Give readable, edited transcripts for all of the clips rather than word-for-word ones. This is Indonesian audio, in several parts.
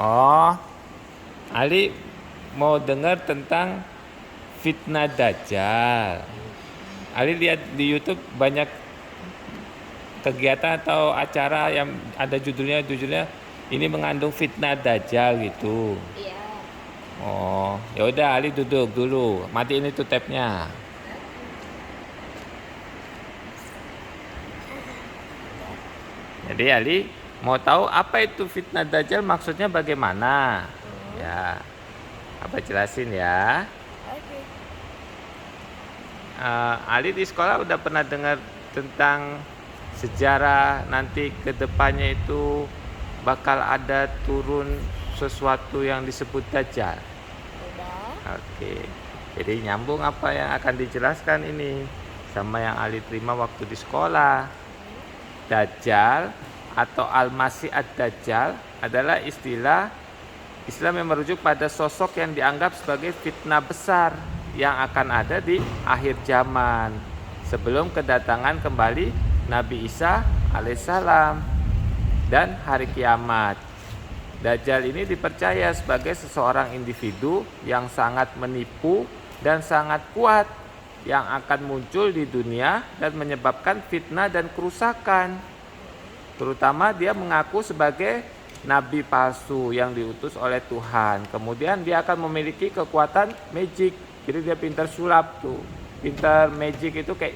Oh, Ali mau dengar tentang fitnah Dajjal. Ali lihat di YouTube banyak kegiatan atau acara yang ada judulnya ini mengandung fitnah Dajjal gitu. Iya. Oh, ya udah Ali duduk dulu. Matiin itu tabnya. Jadi Ali mau tahu apa itu fitnah Dajjal, maksudnya bagaimana? Ya, apa jelasin ya. Oke. Ali di sekolah udah pernah dengar tentang sejarah nanti ke depannya itu bakal ada turun sesuatu yang disebut Dajjal. Udah. Oke. Jadi nyambung apa yang akan dijelaskan ini sama yang Ali terima waktu di sekolah. Dajjal atau Al-Masih Ad-Dajjal adalah istilah Islam yang merujuk pada sosok yang dianggap sebagai fitnah besar yang akan ada di akhir zaman sebelum kedatangan kembali Nabi Isa alaihissalam dan hari kiamat. Dajjal ini dipercaya sebagai seseorang individu yang sangat menipu dan sangat kuat yang akan muncul di dunia dan menyebabkan fitnah dan kerusakan. Terutama dia mengaku sebagai nabi palsu yang diutus oleh Tuhan. Kemudian dia akan memiliki kekuatan magic. Jadi dia pintar sulap tuh. Pintar magic itu kayak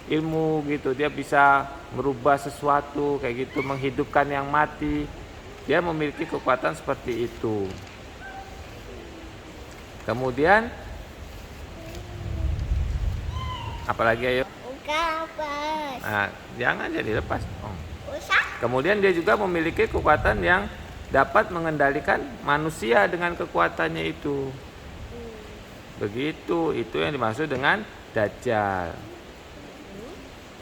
ilmu gitu. Dia bisa merubah sesuatu kayak gitu, menghidupkan yang mati. Dia memiliki kekuatan seperti itu. Kemudian apalagi ayo? Kapas. Nah, jangan jadi lepas. Oh. Usah. Kemudian dia juga memiliki kekuatan yang dapat mengendalikan manusia dengan kekuatannya itu. Begitu, itu yang dimaksud dengan Dajjal.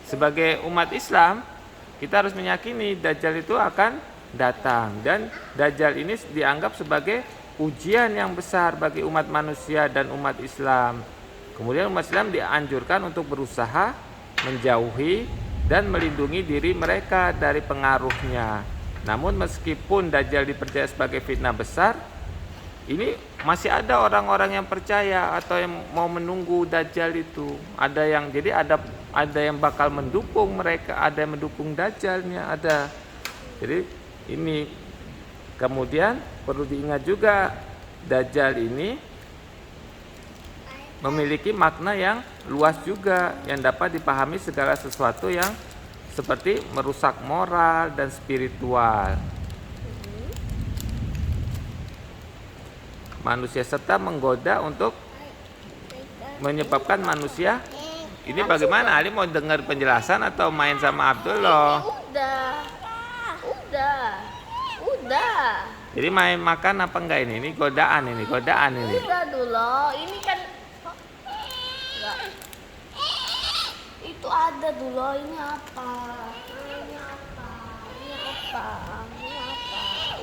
Sebagai umat Islam, kita harus meyakini Dajjal itu akan datang. Dan Dajjal ini dianggap sebagai ujian yang besar bagi umat manusia dan umat Islam. Kemudian umat Islam dianjurkan untuk berusaha menjauhi dan melindungi diri mereka dari pengaruhnya. Namun meskipun Dajjal dipercaya sebagai fitnah besar, ini masih ada orang-orang yang percaya atau yang mau menunggu Dajjal itu. Ada yang bakal mendukung mereka, ada yang mendukung Dajjalnya, ada. Jadi ini kemudian perlu diingat juga Dajjal ini memiliki makna yang luas juga yang dapat dipahami segala sesuatu yang seperti merusak moral dan spiritual manusia serta menggoda untuk menyebabkan manusia. Ini bagaimana? Ali mau dengar penjelasan atau main sama Abdullah? Udah. Jadi main makan apa enggak ini? Ini godaan ini. Udah dulu. Ini kan enggak. Itu ada dulu. Ini apa?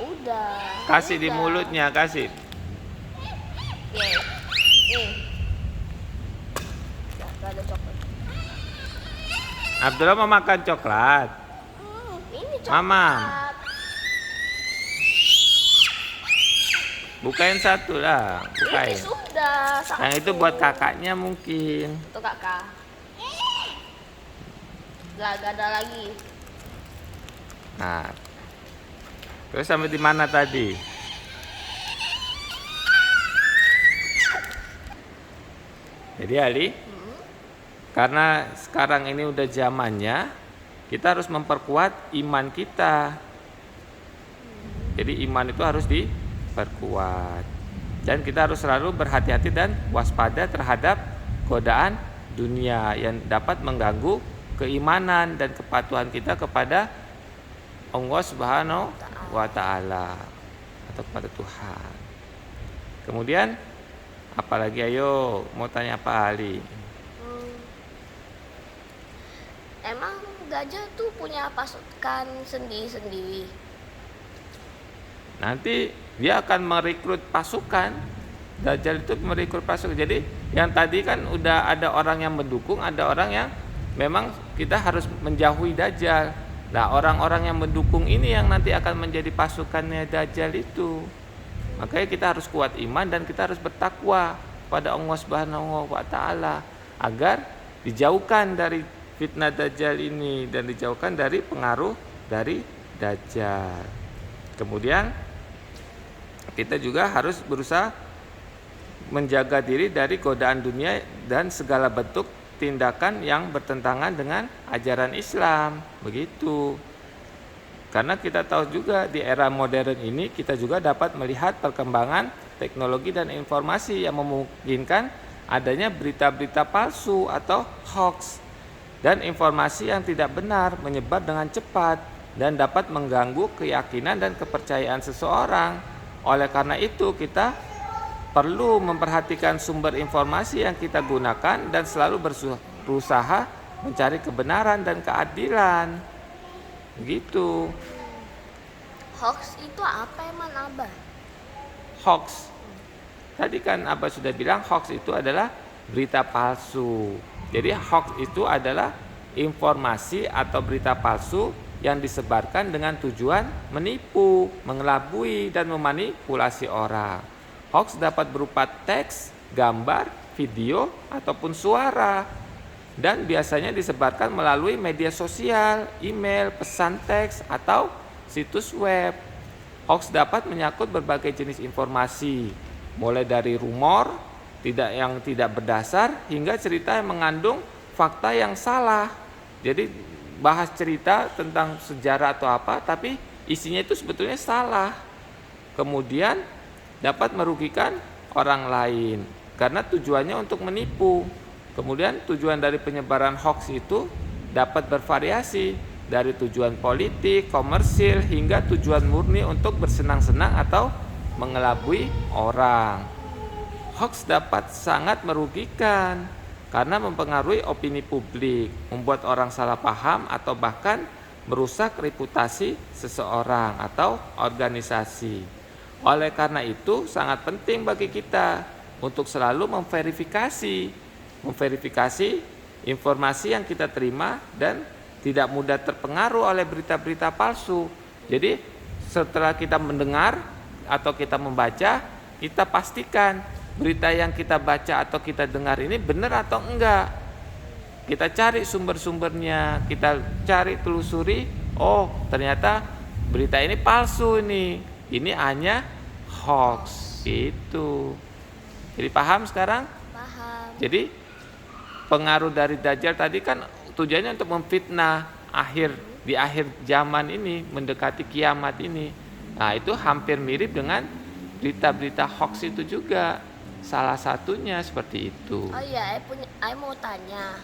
Udah. Kasih di mulutnya, kasih. Nih. Gak ada coklat. Abdullah mau makan coklat. Ini coklat. Mama. Bukain satu lah, bukain. Ini sudah satu. Yang itu buat kakaknya mungkin. Itu kakak. Gak ada lagi. Nah, terus sampai di mana tadi? Jadi Ali, karena sekarang ini udah zamannya, kita harus memperkuat iman kita. Jadi iman itu harus diperkuat. Dan kita harus selalu berhati-hati dan waspada terhadap godaan dunia yang dapat mengganggu keimanan dan kepatuhan kita kepada Allah Subhanahu wa Ta'ala atau kepada Tuhan. Kemudian apalagi, ayo mau tanya apa Ali? Emang gajah tuh punya pasukan sendiri-sendiri? Nanti dia akan merekrut pasukan. Dajjal itu merekrut pasukan. Jadi yang tadi kan udah ada orang yang mendukung, ada orang yang memang kita harus menjauhi Dajjal. Nah, orang-orang yang mendukung ini yang nanti akan menjadi pasukannya Dajjal itu. Makanya kita harus kuat iman dan kita harus bertakwa pada Allah Subhanahu wa taala agar dijauhkan dari fitnah Dajjal ini dan dijauhkan dari pengaruh dari Dajjal. Kemudian kita juga harus berusaha menjaga diri dari godaan dunia dan segala bentuk tindakan yang bertentangan dengan ajaran Islam. Begitu. Karena kita tahu juga di era modern ini kita juga dapat melihat perkembangan teknologi dan informasi yang memungkinkan adanya berita-berita palsu atau hoax dan informasi yang tidak benar menyebar dengan cepat dan dapat mengganggu keyakinan dan kepercayaan seseorang. Oleh karena itu kita perlu memperhatikan sumber informasi yang kita gunakan dan selalu berusaha mencari kebenaran dan keadilan. Begitu. Hoax itu apa emang Abah? Hoax. Tadi kan Abah sudah bilang hoax itu adalah berita palsu. Jadi hoax itu adalah informasi atau berita palsu yang disebarkan dengan tujuan menipu, mengelabui, dan memanipulasi orang. Hoax dapat berupa teks, gambar, video, ataupun suara. Dan biasanya disebarkan melalui media sosial, email, pesan teks, atau situs web. Hoax dapat menyangkut berbagai jenis informasi, mulai dari rumor yang tidak berdasar hingga cerita yang mengandung fakta yang salah. Jadi bahas cerita tentang sejarah atau apa, tapi isinya itu sebetulnya salah. Kemudian dapat merugikan orang lain karena tujuannya untuk menipu. Kemudian tujuan dari penyebaran hoax itu dapat bervariasi dari tujuan politik, komersil, hingga tujuan murni untuk bersenang-senang atau mengelabui orang. Hoax dapat sangat merugikan karena mempengaruhi opini publik, membuat orang salah paham atau bahkan merusak reputasi seseorang atau organisasi. Oleh karena itu sangat penting bagi kita untuk selalu memverifikasi informasi yang kita terima dan tidak mudah terpengaruh oleh berita-berita palsu. Jadi setelah kita mendengar atau kita membaca, kita pastikan berita yang kita baca atau kita dengar ini benar atau enggak. Kita cari sumber-sumbernya, kita cari telusuri, oh ternyata berita ini palsu ini hanya hoax itu. Jadi paham sekarang? Paham. Jadi pengaruh dari Dajjal tadi kan tujuannya untuk memfitnah di akhir zaman ini, mendekati kiamat ini. Nah itu hampir mirip dengan berita-berita hoax itu juga. Salah satunya seperti itu. Oh iya, I mau tanya.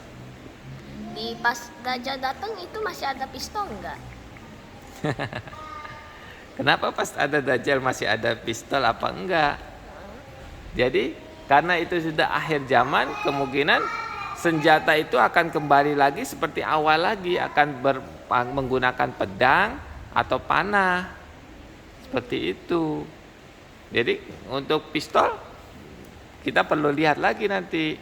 Di pas Dajjal datang itu masih ada pistol enggak? Kenapa pas ada Dajjal masih ada pistol apa enggak? Jadi karena itu sudah akhir zaman, kemungkinan senjata itu akan kembali lagi seperti awal lagi, akan menggunakan pedang atau panah. Seperti itu. Jadi untuk pistol kita perlu lihat lagi nanti.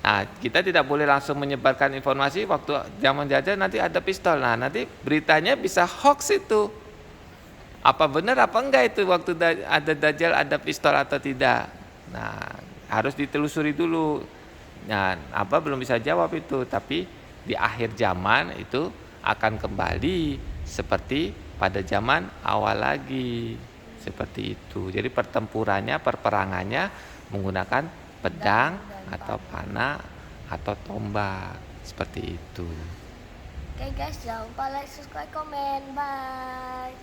Nah, kita tidak boleh langsung menyebarkan informasi waktu zaman Dajjal nanti ada pistol. Nah, nanti beritanya bisa hoax itu. Apa benar apa enggak itu waktu ada Dajjal ada pistol atau tidak. Nah, harus ditelusuri dulu. Nah, apa belum bisa jawab itu, tapi di akhir zaman itu akan kembali seperti pada zaman awal lagi. Seperti itu. Jadi peperangannya menggunakan pedang atau panah atau tombak. Seperti itu. Oke guys, jangan lupa like, subscribe, komen. Bye.